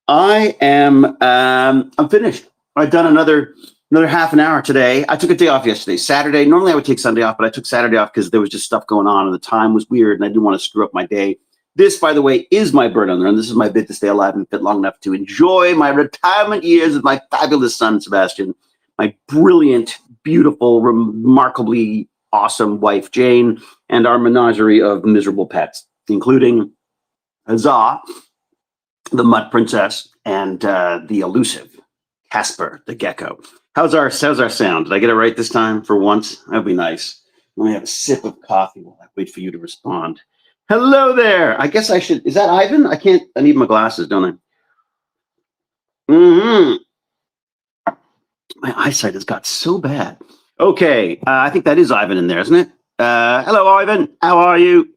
I'm finished. I've done another half an hour today. I took a day off yesterday, Saturday. Normally I would take Sunday off, but I took Saturday off because there was just stuff going on and the time was weird and I didn't want to screw up my day. This, by the way, is my Burn&Learn. This is my bid to stay alive and fit long enough to enjoy my retirement years with my fabulous son, Sebastian, my brilliant, beautiful, remarkably awesome wife, Jane, and our menagerie of miserable pets, including Huzzah, the Mutt Princess, and the elusive Casper, the gecko. How's our sound? Did I get it right this time for once? That'd be nice. Let me have a sip of coffee while I wait for you to respond. Hello there. I guess I should. Is that Ivan? I need my glasses, don't I? My eyesight has got so bad. Okay. I think that is Ivan in there, isn't it? Hello, Ivan. How are you?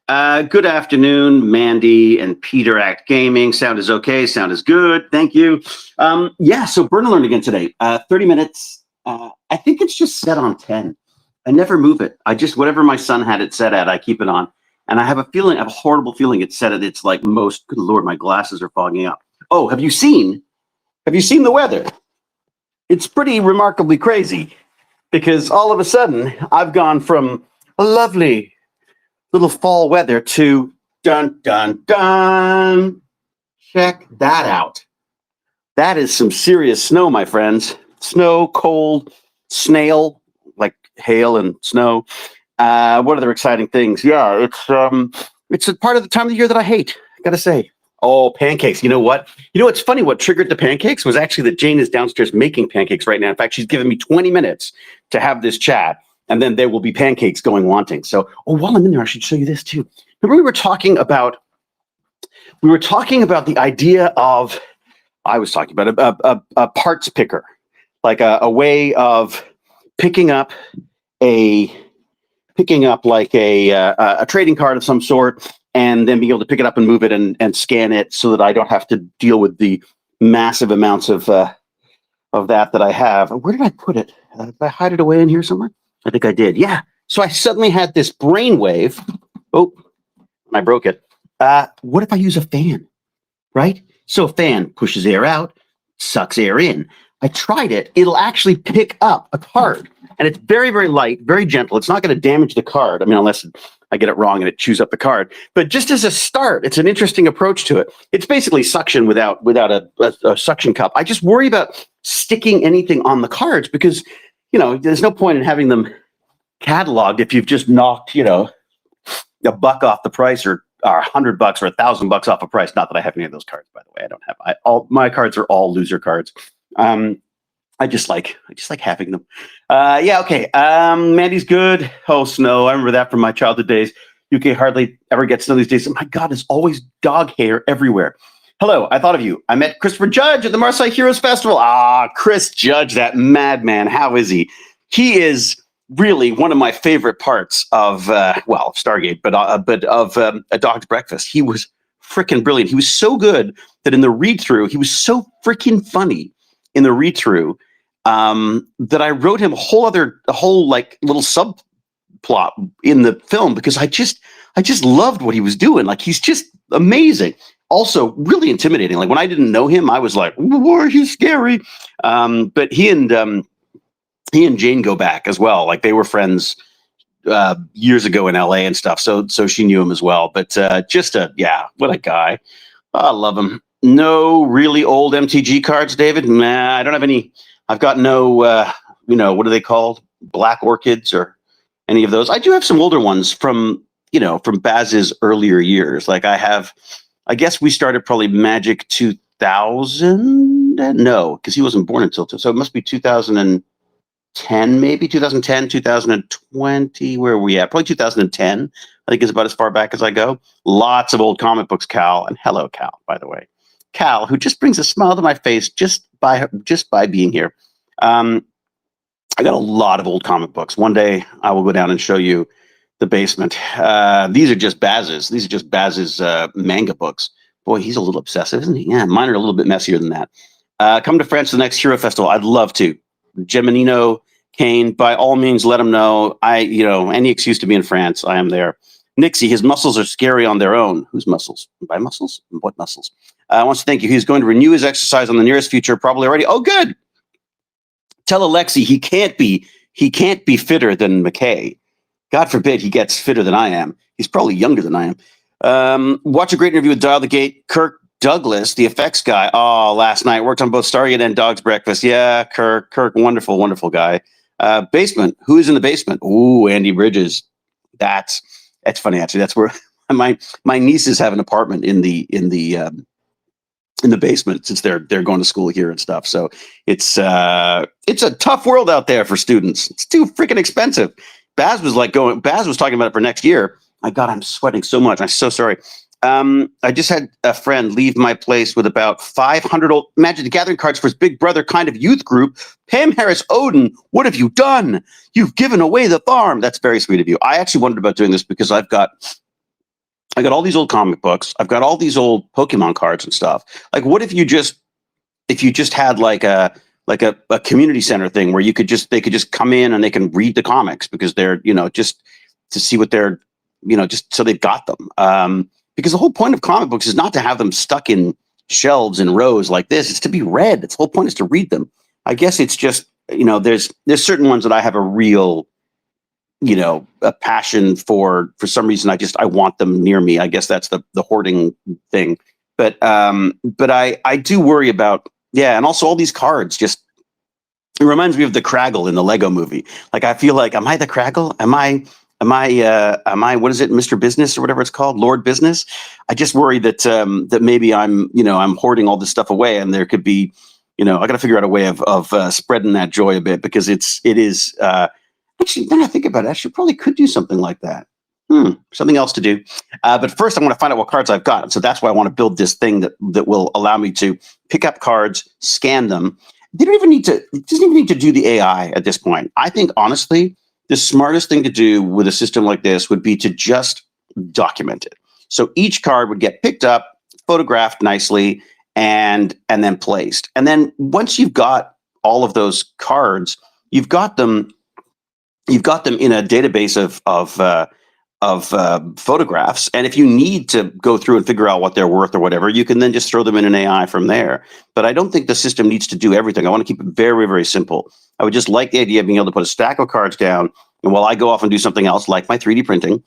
Good afternoon, Mandy and Peter Act Gaming. Sound is okay. Sound is good. Thank you. So Burn&Learn again today. 30 minutes. I think it's just set on 10. I never move it. Whatever my son had it set at, I keep it on. And I have a horrible feeling it's set at its like most, good Lord, my glasses are fogging up. Oh, have you seen the weather? It's pretty remarkably crazy because all of a sudden I've gone from a lovely little fall weather to dun, dun, dun. Check that out. That is some serious snow, my friends. Snow, cold, snail, like hail and snow. What other exciting things? Yeah, it's a part of the time of the year that I hate, I gotta say. Oh, pancakes. You know what? It's funny. What triggered the pancakes was actually that Jane is downstairs making pancakes right now. In fact, she's given me 20 minutes to have this chat, and then there will be pancakes going wanting. So, while I'm in there, I should show you this too. Remember we were talking about the idea of, I was talking about a parts picker, like a way of picking up a trading card of some sort, and then being able to pick it up and move it and scan it so that I don't have to deal with the massive amounts of that I have. Where did I put it? Did I hide it away in here somewhere? I think I did. Yeah. So I suddenly had this brainwave. Oh, I broke it. What if I use a fan? Right? So a fan pushes air out, sucks air in. I tried it. It'll actually pick up a card. And it's very, very light, very gentle. It's not going to damage the card. I mean, unless I get it wrong and it chews up the card. But just as a start, it's an interesting approach to it. It's basically suction without a suction cup. I just worry about sticking anything on the cards because, there's no point in having them cataloged if you've just knocked, $1 off the price or $100 or $1,000 off a price. Not that I have any of those cards, by the way. I don't have. All my cards are all loser cards. I just like having them. Okay. Mandy's good. Oh, snow. I remember that from my childhood days. UK hardly ever gets snow these days. My God, there's always dog hair everywhere. Hello, I thought of you. I met Christopher Judge at the Marseille Heroes Festival. Chris Judge, that madman. How is he? He is really one of my favorite parts of Stargate, but of A Dog's Breakfast. He was freaking brilliant. He was so good that in the read-through, he was so freaking funny in the read-through that I wrote him a whole like little subplot in the film because I just loved what he was doing. Like he's just amazing. Also really intimidating. Like when I didn't know him, I was like, "Boy, he's scary." But he and Jane go back as well. Like they were friends years ago in LA and stuff. So she knew him as well. But what a guy. I love him. No really old MTG cards, David? Nah, I don't have any. I've got no, what are they called? Black Orchids or any of those. I do have some older ones from Baz's earlier years. Like I guess we started probably Magic 2000. No, because he wasn't born until, so it must be 2010, maybe 2010, 2020. Where are we at? Probably 2010. I think is about as far back as I go. Lots of old comic books, Cal. And hello, Cal, by the way. Cal, who just brings a smile to my face just by being here. I got a lot of old comic books. One day I will go down and show you the basement. These are just Baz's. These are just Baz's manga books. Boy, he's a little obsessive, isn't he? Yeah, mine are a little bit messier than that. Come to France for the next Hero Festival. I'd love to. Geminino, Kane, by all means, let him know. Any excuse to be in France, I am there. Nixie, his muscles are scary on their own. Whose muscles? My muscles? What muscles? Wants to thank you. He's going to renew his exercise on the nearest future, probably already. Oh, good. Tell Alexi he can't be fitter than McKay. God forbid he gets fitter than I am. He's probably younger than I am. Watch a great interview with Dial the Gate. Kirk Douglas, the effects guy. Oh, last night worked on both Stargate and Dog's Breakfast. Yeah, Kirk, wonderful, wonderful guy. Basement. Who is in the basement? Ooh, Andy Bridges. That's funny actually. That's where my nieces have an apartment in the basement since they're going to school here and stuff. So it's a tough world out there for students. It's too freaking expensive. Baz was talking about it for next year. My God, I'm sweating so much. I'm so sorry. I just had a friend leave my place with about 500 old Magic the Gathering cards for his big brother kind of youth group. Pam Harris Odin, what have you done? You've given away the farm. That's very sweet of you. I actually wondered about doing this because I got all these old comic books. I've got all these old Pokemon cards and stuff. Like, what if you just had like a community center thing where they could just come in and they can read the comics because they're, just to see what they're, just so they've got them. Because the whole point of comic books is not to have them stuck in shelves in rows like this. It's to be read. Its whole point is to read them. I guess it's just, there's certain ones that I have a real, a passion for some reason. I want them near me. I guess that's the hoarding thing. But I do worry about, and also all these cards it reminds me of the Craggle in the Lego movie. Like, I feel like, am I the Craggle? Am I, what is it, Mr. Business or whatever it's called, Lord Business? I just worry that maybe I'm hoarding all this stuff away, and there could be, I got to figure out a way of spreading that joy a bit, because it is actually, then I think about it, I probably could do something like that. Something else to do. But first I want to find out what cards I've got. So that's why I want to build this thing that will allow me to pick up cards, scan them. It doesn't even need to do the AI at this point. I think, honestly, the smartest thing to do with a system like this would be to just document it. So each card would get picked up, photographed nicely, and then placed. And then once you've got all of those cards, you've got them in a database of photographs. And if you need to go through and figure out what they're worth or whatever, you can then just throw them in an AI from there. But I don't think the system needs to do everything. I want to keep it very, very simple. I would just like the idea of being able to put a stack of cards down, and while I go off and do something else, like my 3D printing,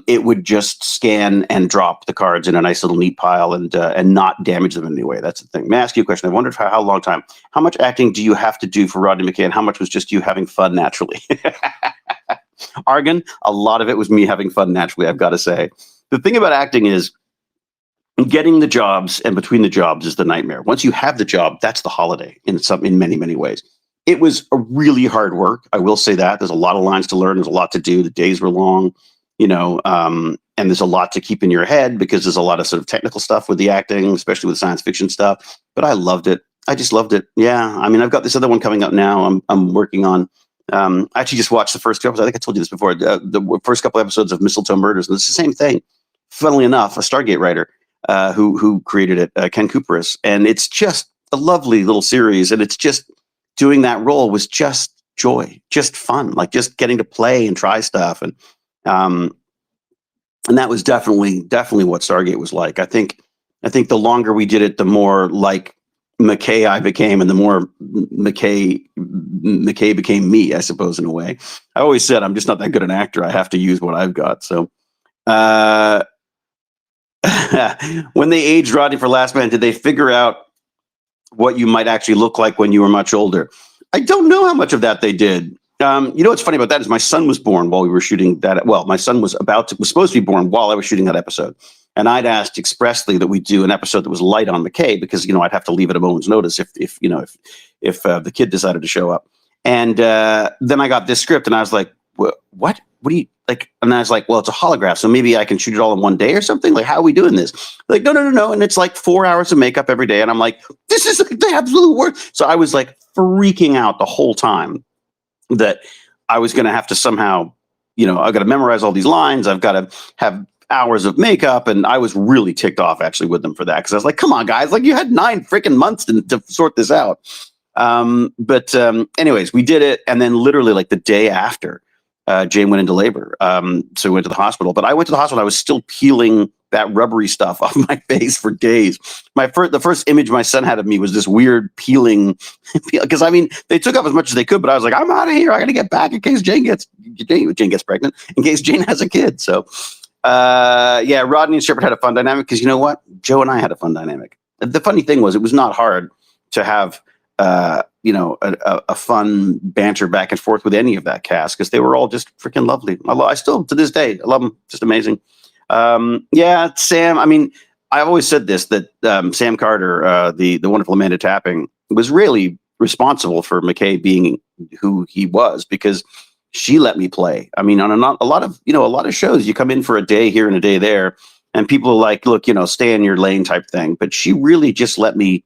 it would just scan and drop the cards in a nice little neat pile and not damage them in any way. That's the thing. May I ask you a question? I wondered for how long time. How much acting do you have to do for Rodney McKay, and how much was just you having fun naturally? Argon, a lot of it was me having fun naturally, I've got to say. The thing about acting is getting the jobs and between the jobs is the nightmare. Once you have the job, that's the holiday in many, many ways. It was a really hard work. I will say that. There's a lot of lines to learn. There's a lot to do. The days were long, and there's a lot to keep in your head because there's a lot of sort of technical stuff with the acting, especially with science fiction stuff. But I loved it. I just loved it. Yeah. I mean, I've got this other one coming up now. I'm working on. I actually just watched the first 2 episodes. I think I told you this before. The first couple episodes of Mistletoe Murders, and it's the same thing. Funnily enough, a Stargate writer who created it, Ken Kuperis, and it's just a lovely little series. And it's just doing that role was just joy, just fun, like just getting to play and try stuff, and that was definitely what Stargate was like. I think the longer we did it, the more like McKay I became, and the more McKay became me, I suppose, in a way. I always said I'm just not that good an actor. I have to use what I've got. So when they aged Rodney for Last Man, did they figure out what you might actually look like when you were much older? I don't know how much of that they did. What's funny about that is my son was born while we were shooting that. Well, my son was supposed to be born while I was shooting that episode. And I'd asked expressly that we do an episode that was light on McKay because, I'd have to leave at a moment's notice if the kid decided to show up. And then I got this script and I was like, what? What do you like? And I was like, well, it's a holograph, so maybe I can shoot it all in one day or something. Like, how are we doing this? Like, no. And it's like 4 hours of makeup every day. And I'm like, this is like the absolute worst. So I was like freaking out the whole time that I was going to have to somehow, I've got to memorize all these lines. I've got to have hours of makeup. And I was really ticked off actually with them for that. Cause I was like, come on guys, like you had 9 freaking months to sort this out. But anyways, we did it. And then literally like the day after, Jane went into labor. So we went to the hospital, but I went to the hospital. I was still peeling that rubbery stuff off my face for days. The first image my son had of me was this weird peeling, because I mean, they took off as much as they could, but I was like, I'm out of here. I got to get back in case Jane gets pregnant, in case Jane has a kid. So, yeah, Rodney and Shepard had a fun dynamic because you know what? Joe and I had a fun dynamic. The funny thing was, it was not hard to have, a fun banter back and forth with any of that cast because they were all just freaking lovely. I still, to this day, I love them. Just amazing. Yeah, Sam. I mean, I've always said this, that Sam Carter, the wonderful Amanda Tapping, was really responsible for McKay being who he was because she let me play. I mean, on a lot of shows, you come in for a day here and a day there, and people are like, look, stay in your lane type thing. But she really just let me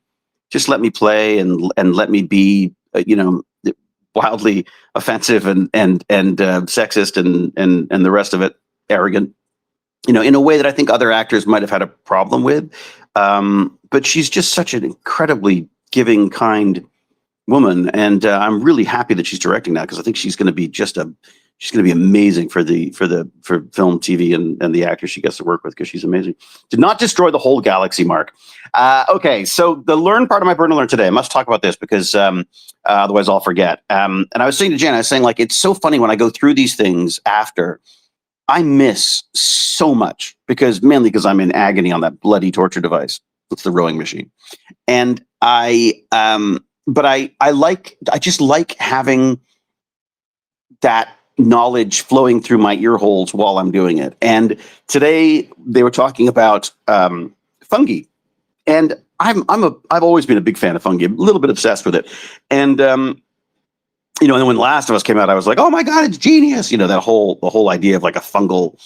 play and let me be, wildly offensive and sexist and the rest of it, arrogant, in a way that I think other actors might have had a problem with. But she's just such an incredibly giving, kind woman, and I'm really happy that she's directing now because I think she's going to be amazing for film, TV, and the actors she gets to work with because she's amazing. Did not destroy the whole galaxy, Mark. Okay, so the learn part of my Burn and Learn today, I must talk about this because otherwise I'll forget. And I was saying to Jen, like, it's so funny when I go through these things after, I miss so much mainly because I'm in agony on that bloody torture device. It's the rowing machine. And I just like having that knowledge flowing through my ear holes while I'm doing it. And today they were talking about fungi, and I've always been a big fan of fungi, a little bit obsessed with it. And and then when Last of Us came out, I was like, oh my God, it's genius. The whole idea of like a fungal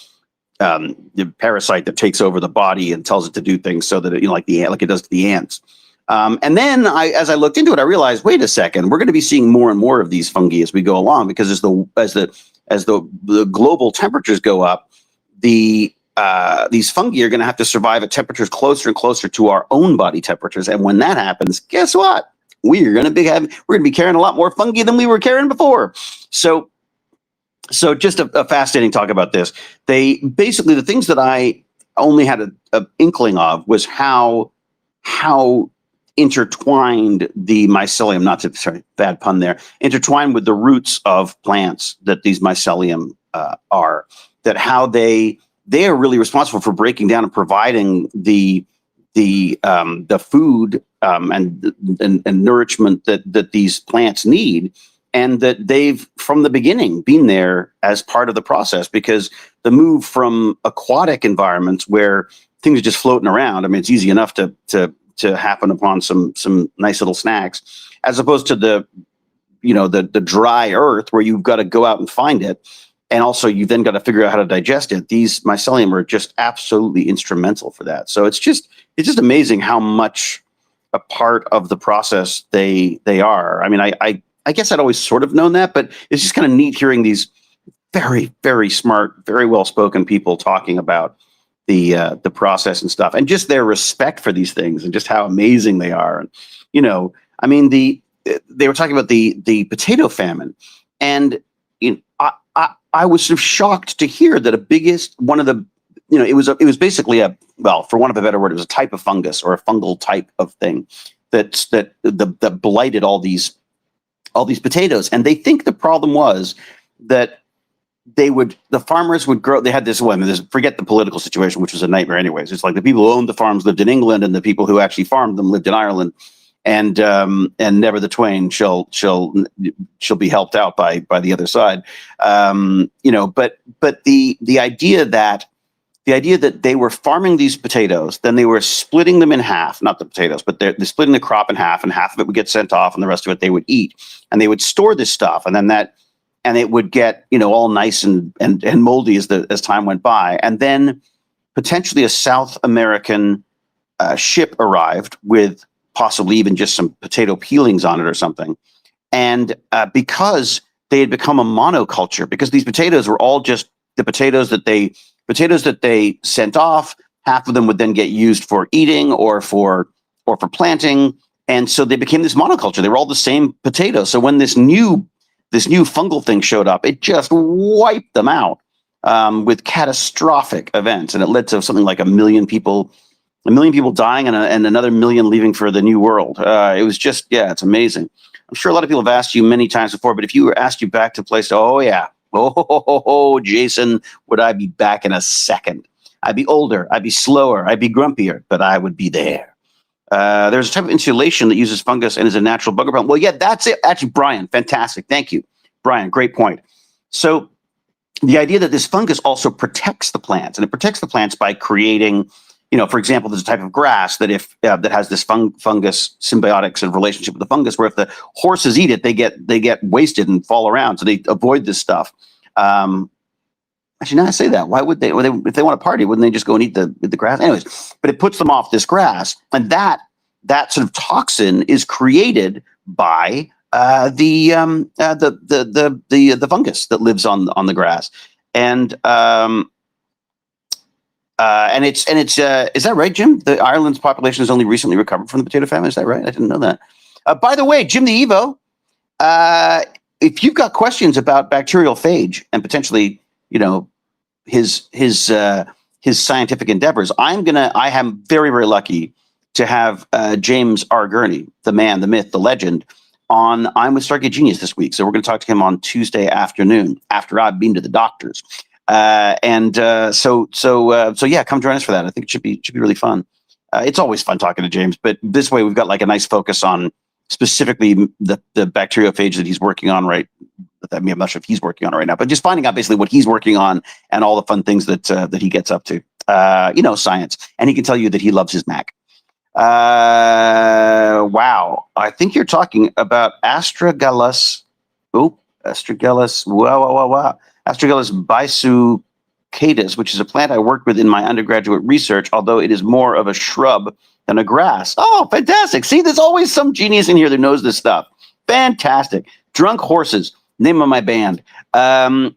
parasite that takes over the body and tells it to do things so that it, like it does to the ants. And then as I looked into it, I realized, wait a second, we're going to be seeing more and more of these fungi as we go along, because as the global temperatures go up, these fungi are going to have to survive at temperatures closer and closer to our own body temperatures. And when that happens, guess what? We're going to be carrying a lot more fungi than we were carrying before. So just a fascinating talk about this. They basically, the things that I only had a inkling of was how intertwined the mycelium, bad pun there, intertwined with the roots of plants that these mycelium are, that how they are really responsible for breaking down and providing the food and nourishment that these plants need, and that they've from the beginning been there as part of the process, because the move from aquatic environments where things are just floating around, I mean, it's easy enough to happen upon some nice little snacks, as opposed to the dry earth where you've got to go out and find it. And also you then got to figure out how to digest it. These mycelium are just absolutely instrumental for that. So it's just amazing how much a part of the process they are. I mean, I guess I'd always sort of known that, but it's just kind of neat hearing these very, very smart, very well-spoken people talking about the process and stuff, and just their respect for these things and just how amazing they are. And, I mean, they were talking about the potato famine, and I was sort of shocked to hear that one of the, it was basically for want of a better word, it was a type of fungus or a fungal type of thing that blighted all these potatoes. And they think the problem was that the farmers would grow, they had this forget the political situation, which was a nightmare anyways. It's like the people who owned the farms lived in England, and the people who actually farmed them lived in Ireland. And never the twain shall be helped out by the other side. But the idea that they were farming these potatoes, then they were splitting them in half, not the potatoes, but they're splitting the crop in half, and half of it would get sent off and the rest of it they would eat. And they would store this stuff, and it would get, all nice and moldy as time went by. And then potentially a South American ship arrived with possibly even just some potato peelings on it or something. And because they had become a monoculture, because these potatoes were all just the potatoes that they sent off, half of them would then get used for eating or for planting. And so they became this monoculture. They were all the same potato. So when this new fungal thing showed up, it just wiped them out. with catastrophic events, and it led to something like 1 million people dying and another million leaving for the new world. It was just, yeah, it's amazing. I'm sure a lot of people have asked you many times before, but if you were asked you back to a place, oh yeah, Jason, would I be back in a second? I'd be older, I'd be slower, I'd be grumpier, but I would be there. There's a type of insulation that uses fungus and is a natural bug repellent. Well, yeah, that's it. Actually, Brian, fantastic. Thank you, Brian. Great point. So the idea that this fungus also protects the plants, and it protects the plants by creating, for example, there's a type of grass that that has this fungus symbiotic sort of relationship with the fungus, where if the horses eat it, they get wasted and fall around. So they avoid this stuff. Actually, now I say that, why would they? If they want to party, wouldn't they just go and eat the grass? Anyways, but it puts them off this grass, and that sort of toxin is created by the fungus that lives on the grass, and it's is that right, Jim? Ireland's population has only recently recovered from the potato famine. Is that right? I didn't know that. By the way, Jim the Evo, if you've got questions about bacterial phage and potentially, his scientific endeavors, I am very, very lucky to have James R. Gurney, the man, the myth, the legend, on I'm with Stargate Genius this week. So we're going to talk to him on Tuesday afternoon after I've been to the doctors. So yeah, come join us for that. I think it should be really fun. It's always fun talking to James, but this way we've got like a nice focus on specifically the bacteriophage that he's working on right. I mean, I'm not sure if he's working on it right now, but just finding out basically what he's working on and all the fun things that he gets up to. Science, and he can tell you that he loves his Mac. Wow, I think you're talking about Astragalus. Oh, Astragalus. Wow. Astragalus bisucatus, which is a plant I worked with in my undergraduate research, although it is more of a shrub than a grass. Oh, fantastic. See, there's always some genius in here that knows this stuff. Fantastic. Drunk Horses, name of my band. They're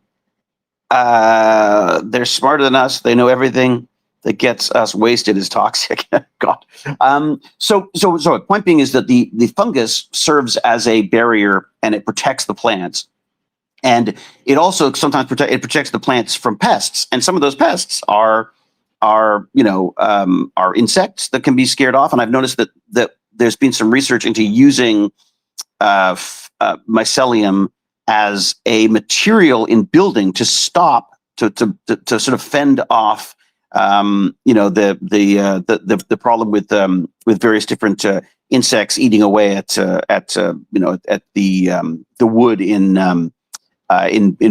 smarter than us. They know everything that gets us wasted is toxic. God. So point being is that the fungus serves as a barrier and it protects the plants. And it also sometimes protects the plants from pests. And some of those pests are insects that can be scared off. And I've noticed that there's been some research into using mycelium as a material in building to stop to sort of fend off the problem with various different insects eating away at the wood in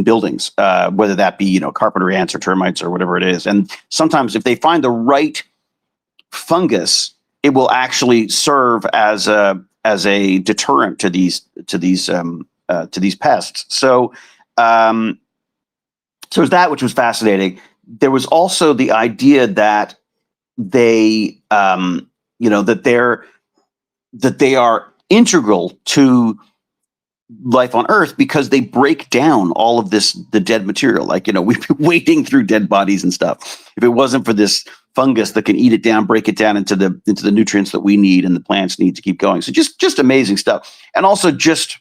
buildings, whether that be carpenter ants or termites or whatever it is. And sometimes if they find the right fungus, it will actually serve as a deterrent to these pests. So there's that, which was fascinating. There was also the idea that they that they are integral to life on Earth because they break down all of the dead material. Like, we've been wading through dead bodies and stuff. If it wasn't for this fungus that can eat it down, break it down into the nutrients that we need and the plants need to keep going. So just amazing stuff. And also just,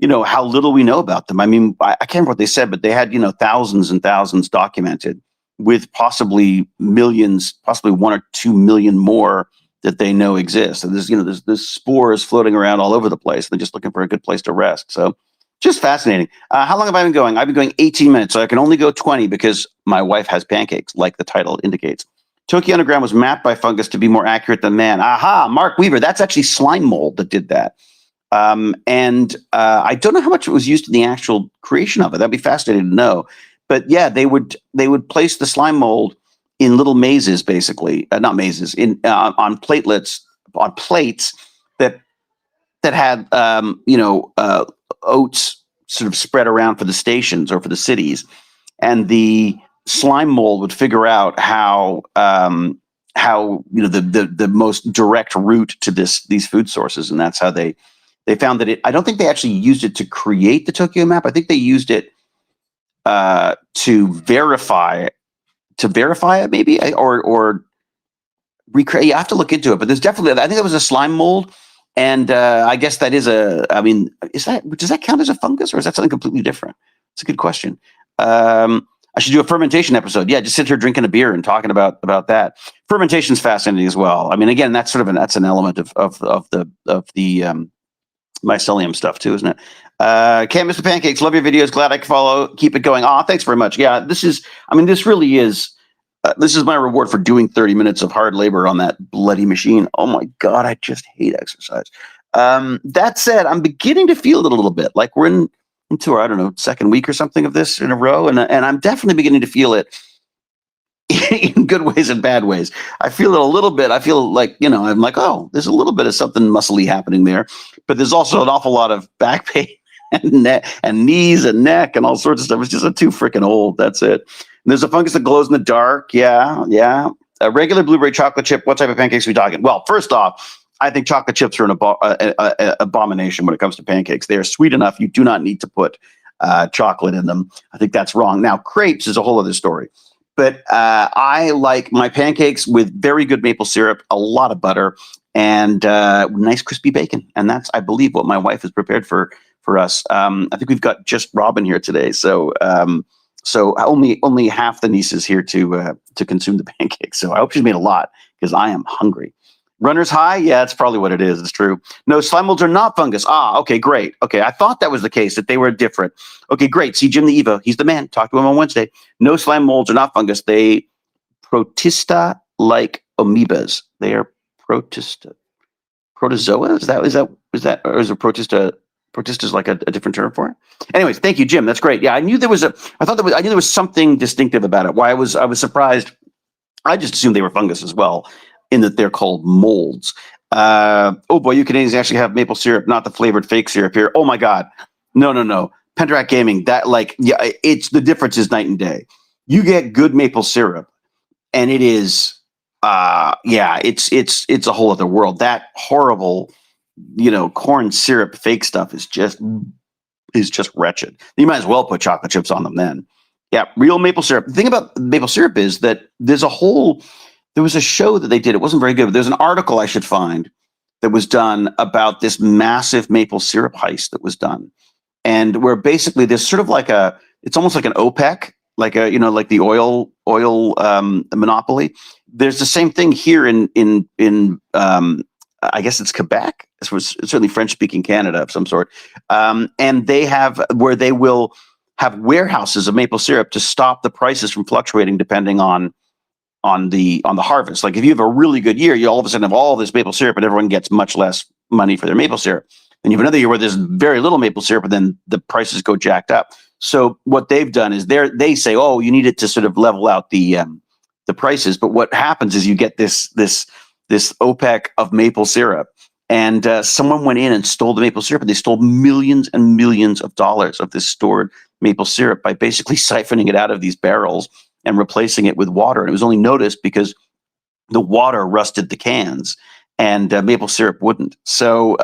how little we know about them. I mean, I can't remember what they said, but they had, thousands and thousands documented with possibly millions, possibly 1 or 2 million more that they know exist. And there's spores floating around all over the place. They're just looking for a good place to rest. So just fascinating. How long have I been going? I've been going 18 minutes, so I can only go 20 because my wife has pancakes, like the title indicates. Tokyo Underground was mapped by fungus to be more accurate than man. Aha, Mark Weaver. That's actually slime mold that did that. And I don't know how much it was used in the actual creation of it. That'd be fascinating to know. But yeah, they would place the slime mold in little mazes, basically, not mazes, on plates that had oats sort of spread around for the stations or for the cities, and the slime mold would figure out how the most direct route to these food sources, and that's how they found that I don't think they actually used it to create the Tokyo map. I think they used it to verify it, maybe, or recreate. You have to look into it, but there's definitely, I think it was a slime mold, and I guess that is does that count as a fungus, or is that something completely different? It's a good question. I should do a fermentation episode. Yeah, just sit here drinking a beer and talking about that. Fermentation's fascinating as well. I mean, again, that's sort of that's an element of the mycelium stuff too, isn't it? Can't miss the pancakes. Love your videos. Glad I can follow. Keep it going. Oh, thanks very much. Yeah, this really is. This is my reward for doing 30 minutes of hard labor on that bloody machine. Oh my God, I just hate exercise. That said, I'm beginning to feel it a little bit. Like we're into our, I don't know, second week or something of this in a row, and I'm definitely beginning to feel it in good ways and bad ways. I feel it a little bit. I feel like, I'm like, oh, there's a little bit of something muscly happening there, but there's also an awful lot of back pain and knees and neck and all sorts of stuff. It's just I'm too freaking old. That's it. And there's a fungus that glows in the dark. Yeah. A regular blueberry chocolate chip. What type of pancakes are we talking? Well, first off, I think chocolate chips are an abomination when it comes to pancakes. They are sweet enough. You do not need to put chocolate in them. I think that's wrong. Now, crepes is a whole other story. But I like my pancakes with very good maple syrup, a lot of butter, and nice crispy bacon. And that's, I believe, what my wife has prepared for us. I think we've got just Robin here today, so only half the nieces here to consume the pancakes. So I hope she's made a lot because I am hungry. Runner's high? Yeah, that's probably what it is. It's true. No, slime molds are not fungus. Ah, okay, great. Okay, I thought that was the case, that they were different. Okay, great. See Jim the Evo. He's the man. Talk to him on Wednesday. No, slime molds are not fungus. They protista-like amoebas. They are protozoa? Is that, or is a protista is like a different term for it? Anyways, thank you, Jim. That's great. Yeah, I knew there was something distinctive about it. Why I was surprised. I just assumed they were fungus as well, in that they're called molds. Oh boy, you Canadians actually have maple syrup, not the flavored fake syrup here. Oh my God. No. Pendrack Gaming, it's the difference is night and day. You get good maple syrup and it is, it's a whole other world. That horrible, corn syrup fake stuff is just wretched. You might as well put chocolate chips on them then. Yeah, real maple syrup. The thing about maple syrup is that there was a show that they did. It wasn't very good, but there's an article I should find that was done about this massive maple syrup heist that was done. And where basically there's sort of it's almost like an OPEC, like the oil monopoly. There's the same thing here in I guess it's Quebec. This was certainly French-speaking Canada of some sort. And they will have warehouses of maple syrup to stop the prices from fluctuating depending on the harvest. Like if you have a really good year, you all of a sudden have all this maple syrup and everyone gets much less money for their maple syrup. And you have another year where there's very little maple syrup and then the prices go jacked up. So what they've done is they say, oh, you need it to sort of level out the prices. But what happens is you get this OPEC of maple syrup. And someone went in and stole the maple syrup, and they stole millions and millions of dollars of this stored maple syrup by basically siphoning it out of these barrels and replacing it with water. And it was only noticed because the water rusted the cans and maple syrup wouldn't. So,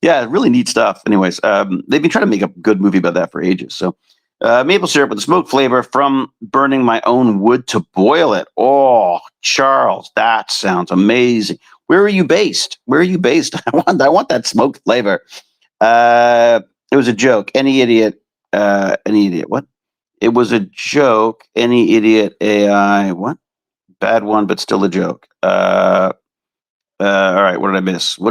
really neat stuff. Anyways, they've been trying to make a good movie about that for ages. So maple syrup with a smoked flavor from burning my own wood to boil it. Oh, Charles, that sounds amazing. Where are you based? I want that smoked flavor. It was a joke. Any idiot. What? It was a joke. Any idiot AI. What? Bad one, but still a joke. All right. What did I miss? I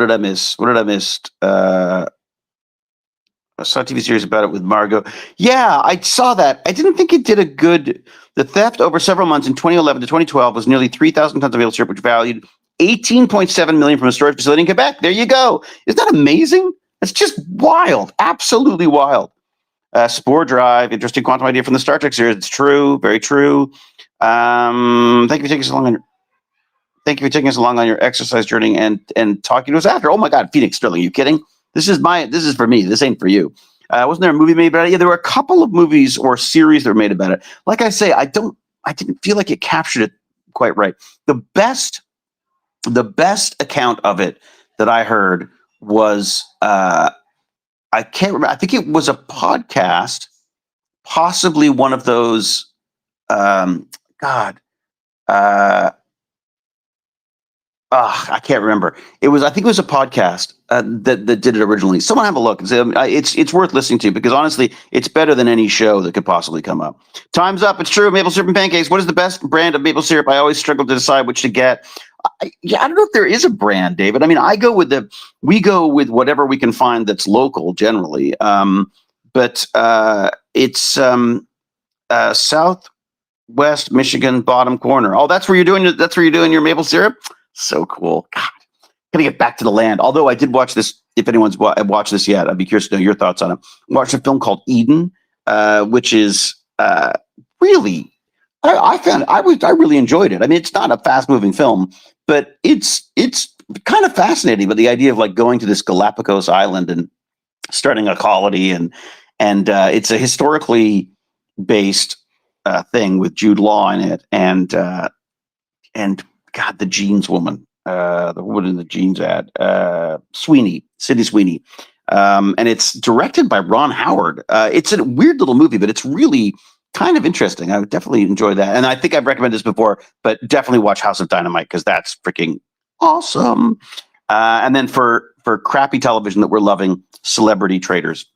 saw a TV series about it with Margot. Yeah, I saw that. I didn't think it did a good. The theft over several months in 2011 to 2012 was nearly 3,000 tons of maple syrup, which valued 18.7 million from a storage facility in Quebec. There you go. Isn't that amazing? It's just wild. Absolutely wild. Spore Drive, interesting quantum idea from the Star Trek series. It's true, very true. Thank you for taking us along on your exercise journey and talking to us after. Oh my God, Phoenix Sterling, are you kidding? This is for me. This ain't for you. Wasn't there a movie made about it? Yeah, there were a couple of movies or series that were made about it. Like I say, I didn't feel like it captured it quite right. The best account of it that I heard was I can't remember. I think it was a podcast, possibly one of those. God, I can't remember. I think it was a podcast that did it originally. Someone have a look. It's worth listening to because honestly, it's better than any show that could possibly come up. Time's up. It's true. Maple syrup and pancakes. What is the best brand of maple syrup? I always struggle to decide which to get. I don't know if there is a brand, David. I mean, we go with whatever we can find that's local generally. But it's Southwest Michigan, bottom corner. Oh, that's where you're doing your maple syrup. So cool. God, gotta get back to the land. Although I did watch this. If anyone's watched this yet, I'd be curious to know your thoughts on it. I watched a film called Eden, which is really. I really enjoyed it. I mean, it's not a fast moving film, but it's kind of fascinating. But the idea of like going to this Galapagos island and starting a colony, and it's a historically based thing with Jude Law in it, and God, the jeans woman, the woman in the jeans ad, Sydney Sweeney, and it's directed by Ron Howard. It's a weird little movie, but it's really kind of interesting. I would definitely enjoy that, and I think I've recommended this before, but definitely watch House of Dynamite because that's freaking awesome. And then for crappy television that we're loving, Celebrity Traders.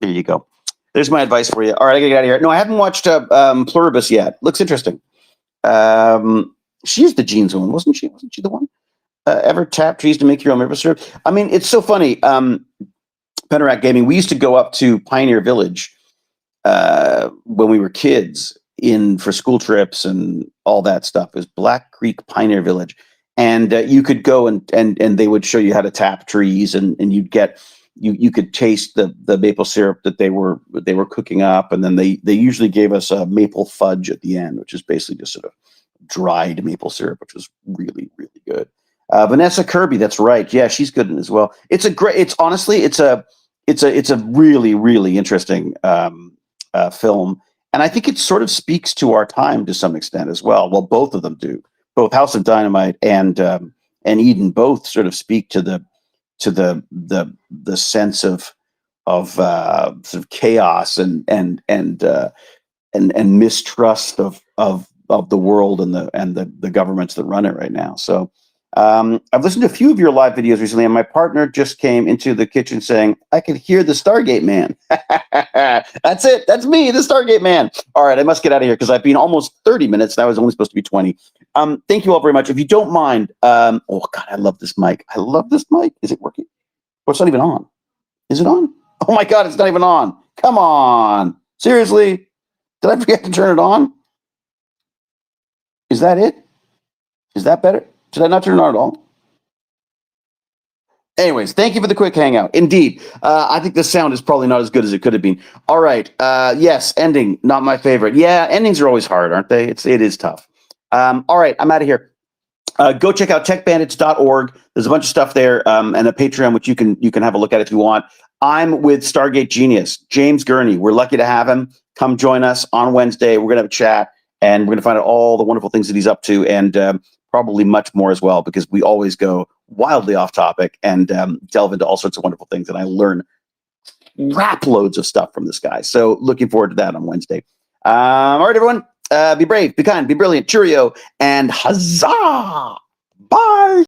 There you go. There's my advice for you. All right, I gotta get out of here. No, I haven't watched Pluribus yet. Looks interesting. She's the jeans woman, wasn't she? Wasn't she the one? Ever tap trees to make your own maple syrup? I mean, it's so funny. Penerac Gaming, we used to go up to Pioneer Village when we were kids for school trips and all that stuff. It was Black Creek Pioneer Village. And you could go and they would show you how to tap trees, and you'd get you could taste the maple syrup that they were cooking up, and then they usually gave us a maple fudge at the end, which is basically just sort of dried maple syrup, which was really, really good. Vanessa Kirby, that's right. Yeah, she's good in it as well. It's a really, really interesting film. And I think it sort of speaks to our time to some extent as well. Well, both of them do. Both House of Dynamite and Eden both sort of speak to the sense of sort of chaos and mistrust of the world and the governments that run it right now. So I've listened to a few of your live videos recently, and my partner just came into the kitchen saying, I could hear the Stargate man. That's it. That's me, the Stargate man. All right, I must get out of here because I've been almost 30 minutes. And I was only supposed to be 20. Thank you all very much. If you don't mind, oh God, I love this mic. I love this mic. Is it working? Oh, it's not even on. Is it on? Oh my God, it's not even on. Come on. Seriously? Did I forget to turn it on? Is that it? Is that better? Did I not turn it on at all? Anyways, thank you for the quick hangout. Indeed, I think the sound is probably not as good as it could have been. All right. Yes, ending, not my favorite. Yeah, endings are always hard, aren't they? It is tough. All right, I'm out of here. Go check out techbandits.org. There's a bunch of stuff there, and a Patreon, which you can have a look at if you want. I'm with Stargate Genius, James Gurney. We're lucky to have him. Come join us on Wednesday. We're going to have a chat, and we're going to find out all the wonderful things that he's up to, and probably much more as well, because we always go wildly off topic and delve into all sorts of wonderful things. And I learn rap loads of stuff from this guy. So looking forward to that on Wednesday. All right, everyone. Be brave, be kind, be brilliant. Cheerio, and huzzah! Bye.